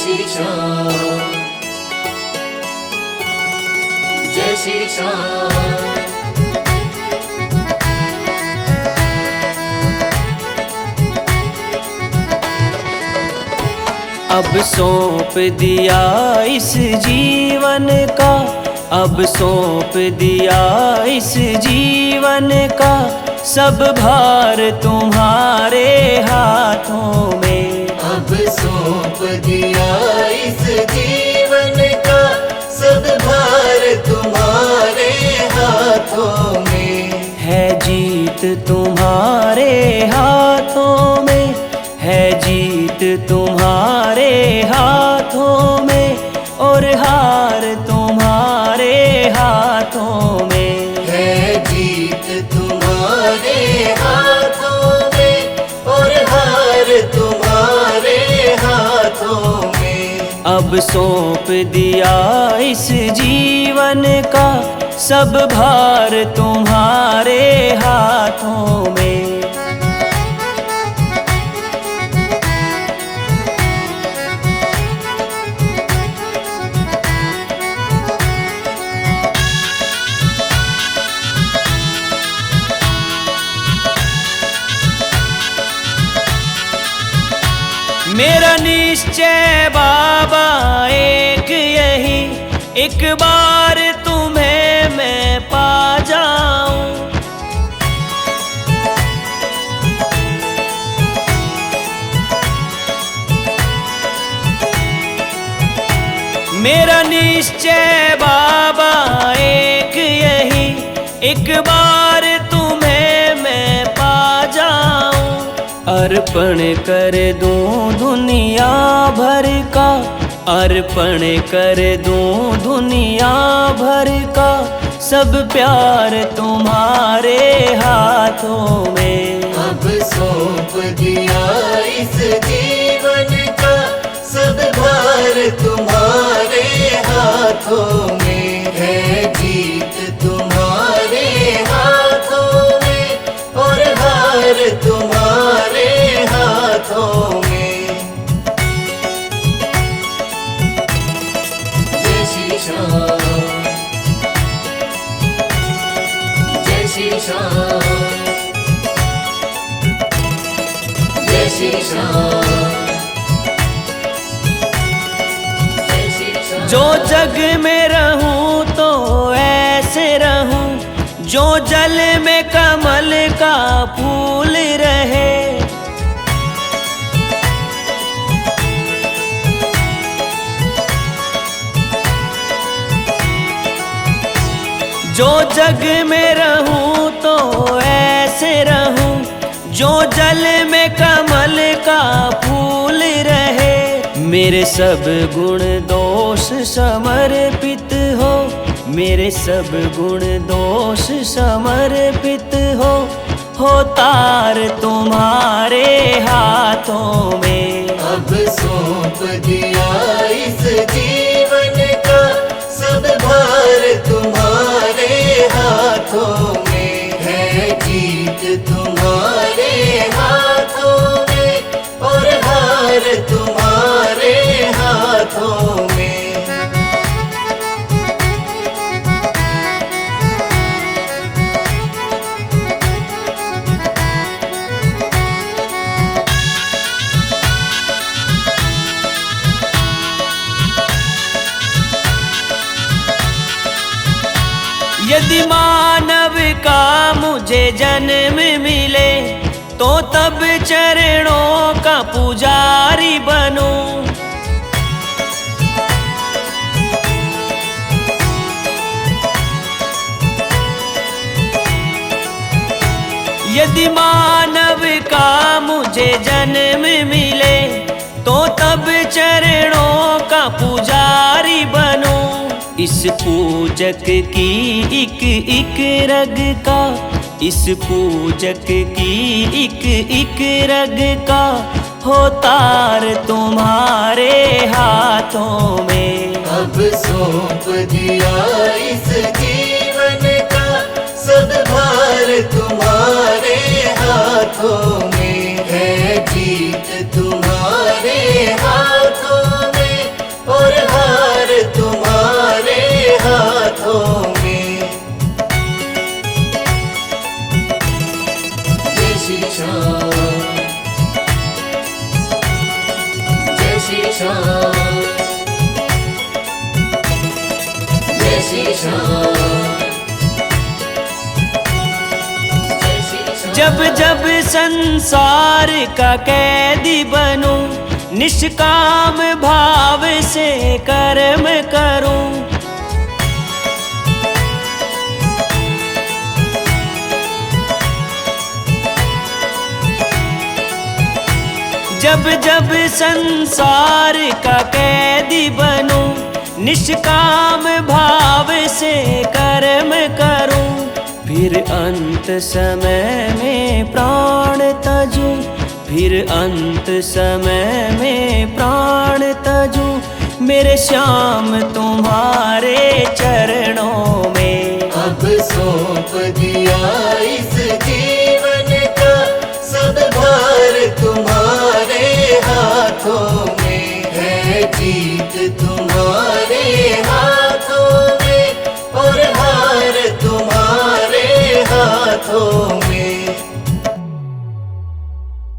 श्री श्याम, जय श्री श्याम। अब सौंप दिया इस जीवन का, अब सौंप दिया इस जीवन का, सब भार तुम्हारे हाथों में। अब सौंप दिया इस जीवन का, सब भार तुम्हारे हाथों में। है जीत तुम्हारे हाथों में, है जीत तुम्हारे हाथों में, और हार तुम्हारे हाथों में। है जीत तुम्हारे हाथों में, और हार तुम्हारे हाथों में। अब सौंप दिया इस जीवन का, सब भार तुम्हारे हाथों में। मेरा निश्चय बाबा एक यही, एक बार तुम्हें मैं पा जाऊं। मेरा निश्चय बाबा एक यही, एक बार तुम्हें मैं पा जाऊं। अर्पण कर दूं दुनिया भर का, अर्पण कर दूं दुनिया भर का, सब प्यार तुम्हारे हाथों में। अब सौंप दिया इस जीवन का, सब भार तुम्हारे हाथों में। है जीत तुम्हारे हाथों में, और हार तुम्हारे हाथों में। जय श्री श्याम, जय श्री श्याम, जय श्री श्याम। जो जग में रहूं तो ऐसे रहूं, जो जल में कमल का फूल रहे। जो जग में रहूं तो ऐसे रहूं, जो जल में कमल का फूल रहे। मेरे सब गुण दोष समर्पित हो, मेरे सब गुण दोष समर्पित हो तार तुम्हारे हाथों में। अब सौंप दिया इस जीवन का, सब भार तुम्हारे हाथों में। है जीत तुम्हारे हाथों में, और हार तुम्हारे हाथों में। यदि मानव का मुझे जन्म मिले, तो तब चरणों का पुजारी बनूं। यदि मानव का मुझे जन्म मिले, तो तब चरणों का पुजारी बनूं। इस पूजक की एक एक रग का, इस पूजक की एक रग का, हो तार तुम्हारे हाथों में। अब सौंप दिया इस जीवन का, सब भार तुम्हारे हाथों में। है जीत तुम्हारे हाथों में, श्याम। जब जब संसार का कैदी बनूं, निष्काम भाव से कर्म करूं। जब जब संसार का कैदी बनूं, निष्काम भाव से कर्म करूं। फिर अंत समय में प्राण तजूं, फिर अंत समय में प्राण तजूं। मेरे श्याम तुम्हारे